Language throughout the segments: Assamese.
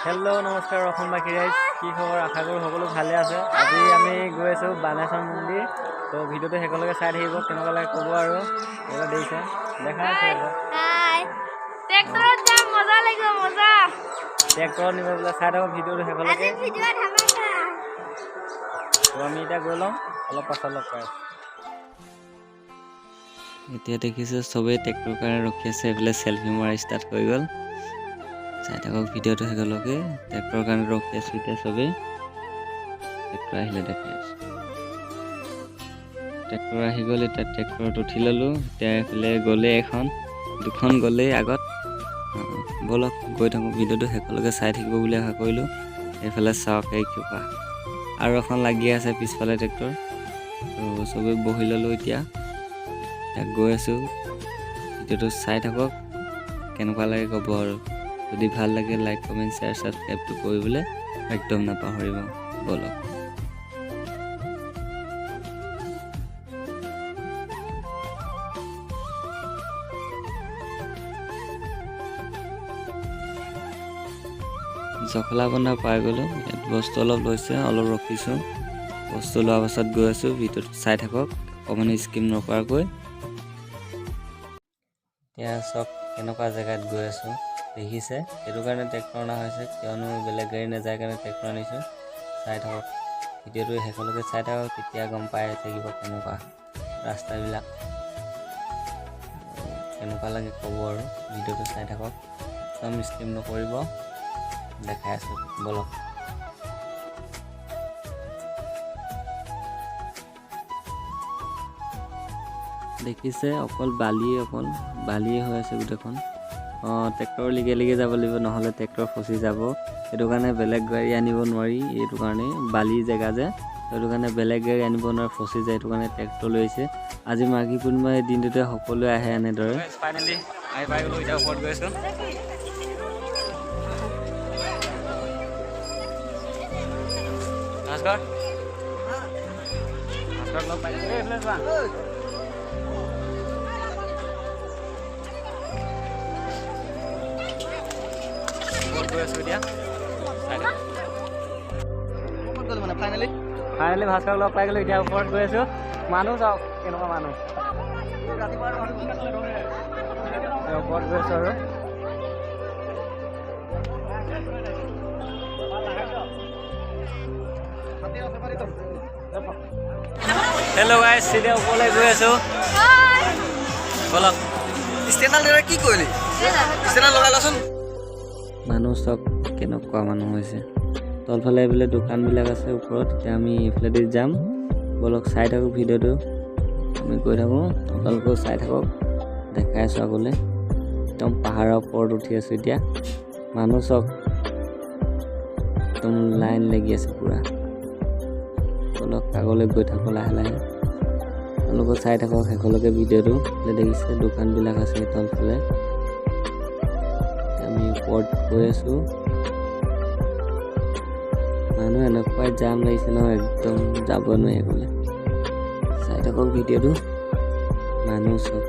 हेलो नमस्कार रथमत की खबर आशा करूँ सकलो भाले आछे। আজি আমি গৈ আছো বানেশ্বৰ মন্দিৰ। তো ভিডিওটো হেকলকে চাই থাকিব কেনেকুৱা লাগে ক'ব আৰু এটা দেইছে দেখা আছে হাই ট্ৰেক্টৰত যাম মজা লাগিব মজা ট্ৰেক্টৰ নিব বলে চাই থাকক ভিডিওটো হেকলকে আজি ভিডিও ধামাকা তো আমি এটা গৈ লম অলপ পাছত লগ পাই এতিয়া দেখিছে সবে ট্ৰেক্টৰ কাৰণে ৰখি আছে এফালে সেলফি মাৰা ষ্টাৰ্ট হৈ গ'ল চাই থাকক ভিডিওটো হেকলকে ট্ৰেক্টৰ কাৰণে ৰখি আছে এতিয়া সবে ট্ৰেক্টৰ আহিলে দেখাই আছে ট্ৰেক্টৰ আহি গ'ল এটা ট্ৰেক্টৰত উঠি ললো এতিয়া এফালে গ'লে এখন দুখন গ'লে আগত বলক গৈ থাকো ভিডিওটো হেকলকে চাই থাকিব বুলি আশা কৰিলো এফালে চাওক এই কিবা আৰু এখন লাগি আছে পিছফালে ট্ৰেক্টৰ তো সবে বহি ললো এতিয়া গৈ আছো ভিডিওটো চাই থাকক কেনেকুৱা লাগে ক'ব আৰু যদি ভাল লাগে লাইক কমেন্ট শেয়াৰ সাবস্ক্ৰাইব তো কৰিবলৈ একদম নাপাহৰিব বলক জখলাবন্ধা পাই গ'লো ইয়াত বস্তু অলপ লৈছে অলপ ৰখিছো বস্তু লোৱাৰ পাছত গৈ আছো ভিডিওটো চাই থাকক অকমান স্কিম নকৰাকৈ এতিয়া চক কেনেকুৱা জেগাত গৈ আছো দেখিছে সেইটো কাৰণে ট্ৰেক্টৰ অনা হৈছে কিয়নো বেলেগ গাড়ী নাযায় কাৰণে ট্ৰেক্টৰ আনিছো চাই থাকক ভিডিওটো হেকলকে চাই থাকক তেতিয়া গম পাই থাকিব কেনেকুৱা ৰাস্তাবিলাক কেনেকুৱা লাগে ক'ব আৰু ভিডিওটো চাই থাকক একদম স্কিম নকৰিব দেখাই আছো বলক দেখিছে অকল বালিয়ে হৈ আছে গোটেইখন ট্ৰেক্টৰ লিগে যাব লাগিব নহ'লে ট্ৰেক্টৰ ফচি যাব সেইটো কাৰণে বেলেগ গাড়ী আনিব নোৱাৰি এইটো কাৰণে বালি জেগা যে সেইটো কাৰণে বেলেগ গাড়ী আনিব নোৱাৰে ফচি যায় এইটো কাৰণে ট্ৰেক্টৰ লৈছে আজি মাঘী পূৰ্ণিমাৰ দিনটোতে সকলোৱে আহে এনেদৰে ফাইনেলি আহি পাই গ'লো এতিয়া ওপৰত গৈ আছো নমস্কাৰ লগ পাই ফাইনেলি ভাস্কৰ লগ পাই গ'লো এতিয়া ওপৰত গৈ আছো মানুহ যাওক কেনেকুৱা মানুহ ওপৰত গৈ আছো আৰু হেল্ল' গাইজ চিধা ওপৰলৈ গৈ আছো বলক ষ্টেণ্ডাৰ কি কৰিলি ষ্টেণ্ডাৰ লগালাচোন মানুহ চব কেনেকুৱা মানুহ হৈছে তলফালে এইফালে দোকানবিলাক আছে ওপৰত এতিয়া আমি এইফালেদি যাম বলক চাই থাকক ভিডিওটো আমি গৈ থাকোঁ আপোনালোকেও চাই থাকক দেখাই আছোঁ আগলৈ একদম পাহাৰৰ ওপৰত উঠি আছোঁ এতিয়া মানুহ চব একদম লাইন লাগি আছে পূৰা বলক আগলৈ গৈ থাকোঁ লাহে লাহে আপোনালোকেও চাই থাকক শেষলৈকে ভিডিওটো দেখিছে দোকানবিলাক আছে তলফালে আমি ওপৰত গৈ আছোঁ মানুহ এনেকুৱাই জাম লাগিছে ন একদম যাব নোৱাৰি বোলে চাই থাকক ভিডিওটো মানুহ চব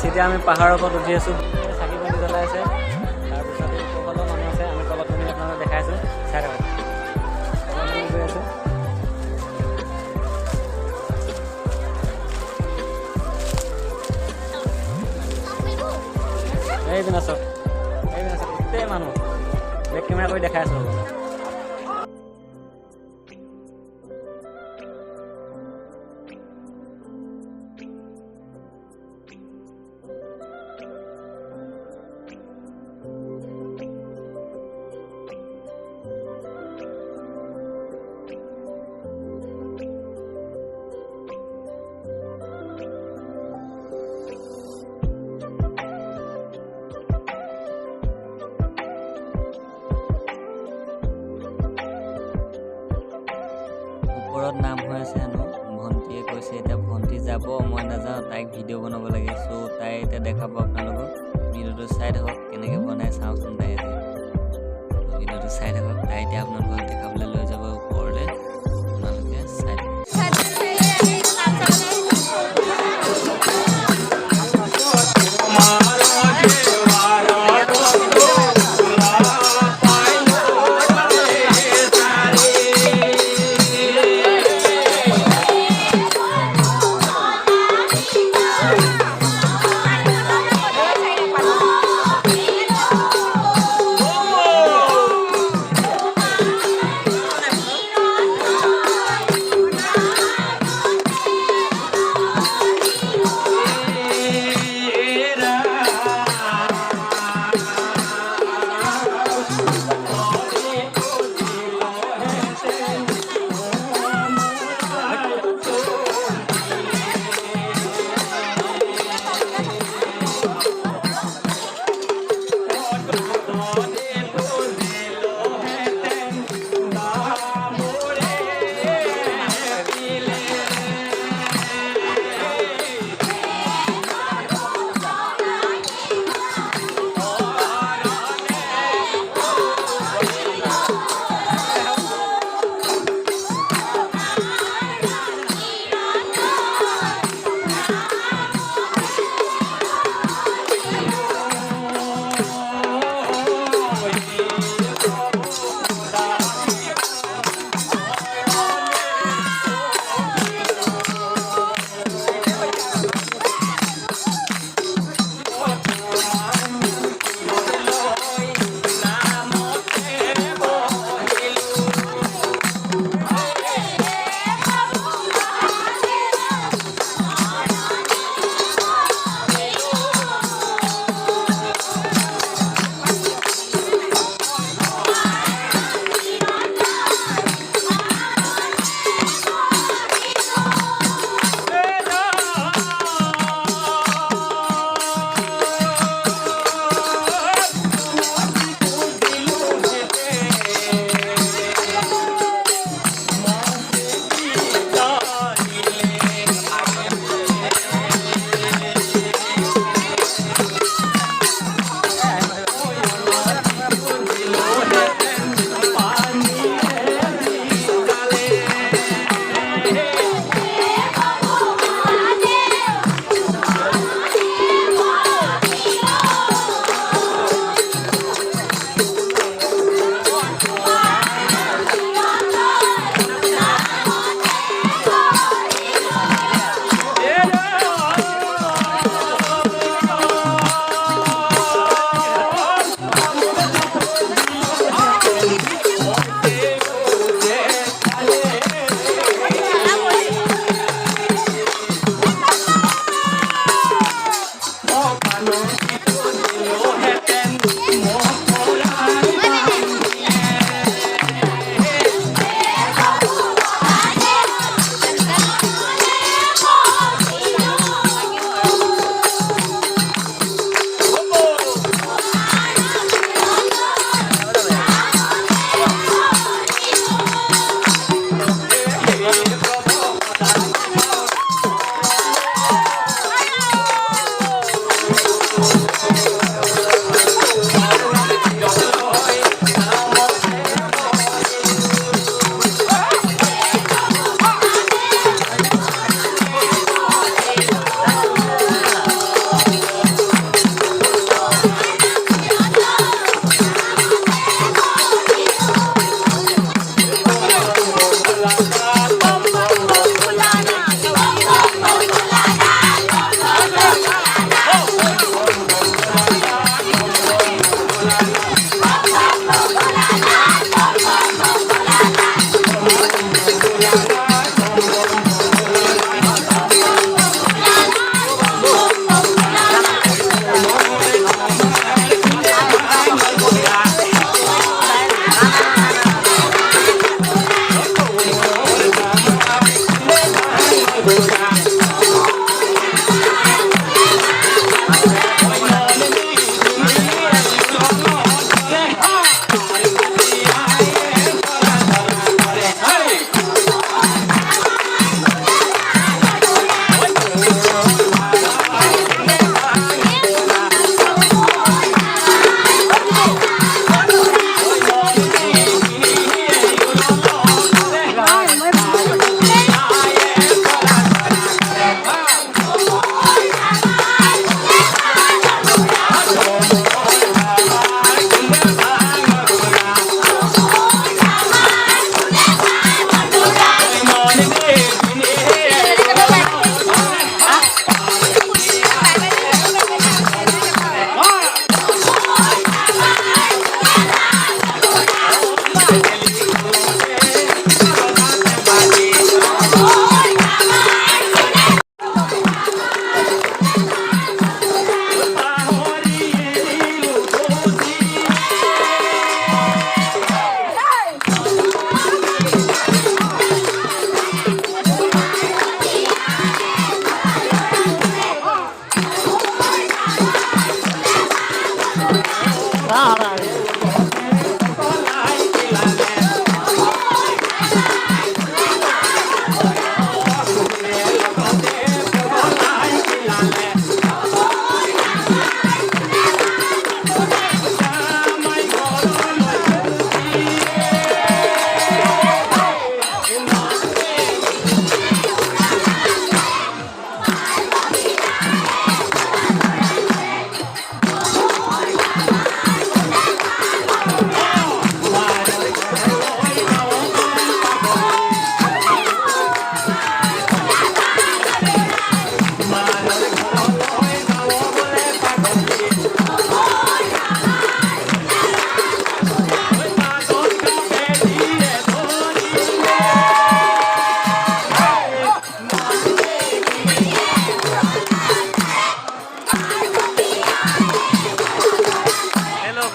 এতিয়া আমি পাহাৰৰ ওপৰত উঠি আছোঁ চাকি বন্তি জ্বলাই আছে তাৰপিছত সকলো মানুহ আছে আমি তলত নামি আপোনালোকক দেখাই আছোঁ চাই থাকক গৈ আছোঁ এইপিনে চব গোটেই মানুহ বেক কেমেৰা কৰি দেখাই আছোঁ ওপৰত নাম হৈ আছে হেনো ভণ্টিয়ে কৈছে এতিয়া ভণ্টি যাব মই নাযাওঁ তাইক ভিডিঅ' বনাব লাগে চ' তাই এতিয়া দেখাব আপোনালোকক ভিডিঅ'টো চাই থাকক কেনেকৈ বনাই চাওঁচোন তাই আজি ভিডিঅ'টো চাই থাকক তাই এতিয়া আপোনালোকক দেখাবলৈ লৈ যাব ওপৰলৈ আপোনালোকে চাই থাকক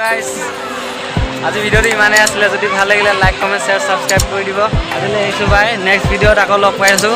গাইস আজি ভিডিওটো ইমানে আছিল যদি ভাল লাগিলে লাইক কমেন্ট শেয়ার সাবস্ক্রাইব কৰি দিব আজিলে এইছো বাই নেক্সট ভিডিওত আকৌ লগ পাই আছো